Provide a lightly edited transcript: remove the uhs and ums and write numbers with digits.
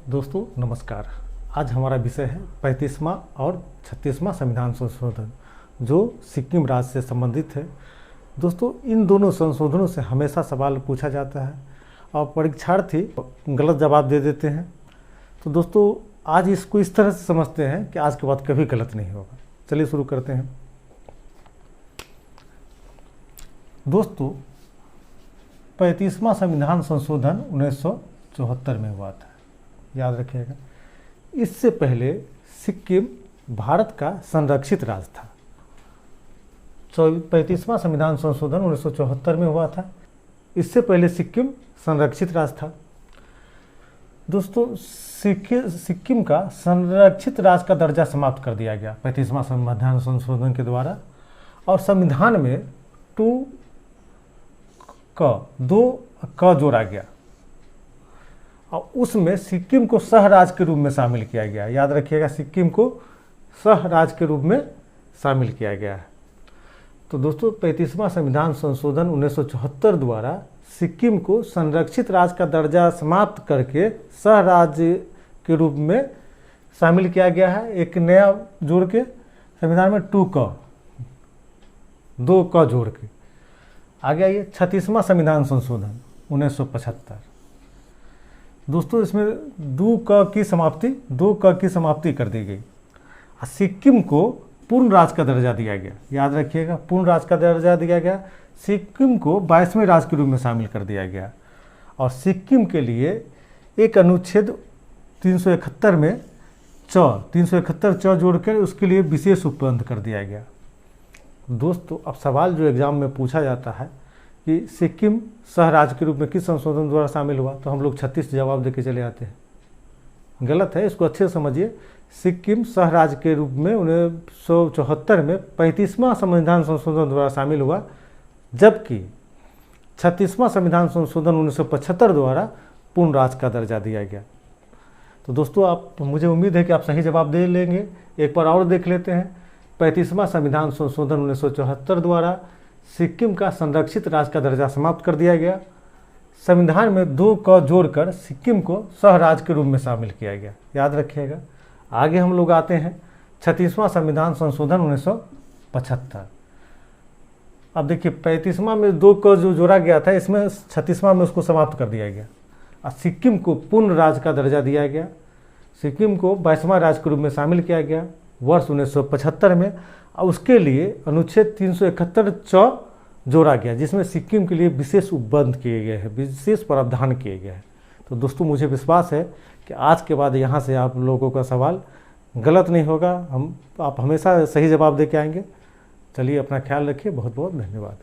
दोस्तों नमस्कार। आज हमारा विषय है 35वां और 36वां संविधान संशोधन जो सिक्किम राज्य से संबंधित है। दोस्तों इन दोनों संशोधनों से हमेशा सवाल पूछा जाता है और परीक्षार्थी गलत जवाब दे देते हैं। तो दोस्तों आज इसको इस तरह से समझते हैं कि आज के बाद कभी गलत नहीं होगा। चलिए शुरू करते हैं। दोस्तों 35वां संविधान संशोधन 1974 में हुआ था, याद रखिएगा। इससे पहले सिक्किम भारत का संरक्षित राज्य था। 35वां संविधान संशोधन 1974 में हुआ था। इससे पहले सिक्किम संरक्षित राज्य था। दोस्तों सिक्किम का संरक्षित राज्य का दर्जा समाप्त कर दिया गया 35वां संविधान संशोधन के द्वारा, और संविधान में 2 क जोड़ा गया और उसमें सिक्किम को सह राज्य के रूप में शामिल किया गया। याद रखिएगा, सिक्किम को सह राज्य के रूप में शामिल किया गया है। तो दोस्तों 35वां संविधान संशोधन 1974 द्वारा सिक्किम को संरक्षित राज्य का दर्जा समाप्त करके सह राज्य के रूप में शामिल किया गया है। एक नया जोड़ के संविधान में 2 क जोड़ के आगे आइए। 36वां संविधान संशोधन 1975। दोस्तों इसमें 2 क की समाप्ति कर दी गई। सिक्किम को पूर्ण राज्य का दर्जा दिया गया। याद रखिएगा, पूर्ण राज्य का दर्जा दिया गया। सिक्किम को 22वें राज्य के रूप में शामिल कर दिया गया और सिक्किम के लिए एक अनुच्छेद 371 में 371 जोड़कर उसके लिए विशेष उपबंध कर दिया गया। दोस्तों अब सवाल जो एग्जाम में पूछा जाता है कि सिक्किम सह राज्य के रूप में किस संशोधन द्वारा शामिल हुआ, तो हम लोग 36 जवाब देके चले आते हैं। गलत है, इसको अच्छे से समझिए। सिक्किम सह राज्य के रूप में 1974 में 35वां संविधान संशोधन द्वारा शामिल हुआ, जबकि 36वां संविधान संशोधन 1975 द्वारा पूर्ण राज्य का दर्जा दिया गया। तो दोस्तों मुझे उम्मीद है कि आप सही जवाब दे लेंगे। एक बार और देख लेते हैं। 35वां संविधान संशोधन 1974 द्वारा सिक्किम का संरक्षित राज्य का दर्जा समाप्त कर दिया गया। संविधान में 2 क जोड़कर सिक्किम को सह राज्य के रूप में शामिल किया गया। याद रखिएगा। आगे हम लोग आते हैं 36वां संविधान संशोधन 1975। अब देखिए 35वां में 2 क जो जोड़ा गया था, इसमें 36वां में उसको समाप्त कर दिया गया और सिक्किम को पूर्ण राज्य का दर्जा दिया गया। सिक्किम को 22वां राज्य के रूप में शामिल किया गया वर्ष 1975 में, और उसके लिए अनुच्छेद 371 जोड़ा गया, जिसमें सिक्किम के लिए विशेष उपबंध किए गए हैं, विशेष प्रावधान किए गए हैं। तो दोस्तों मुझे विश्वास है कि आज के बाद यहाँ से आप लोगों का सवाल गलत नहीं होगा। आप हमेशा सही जवाब दे के आएंगे। चलिए अपना ख्याल रखिए। बहुत बहुत धन्यवाद।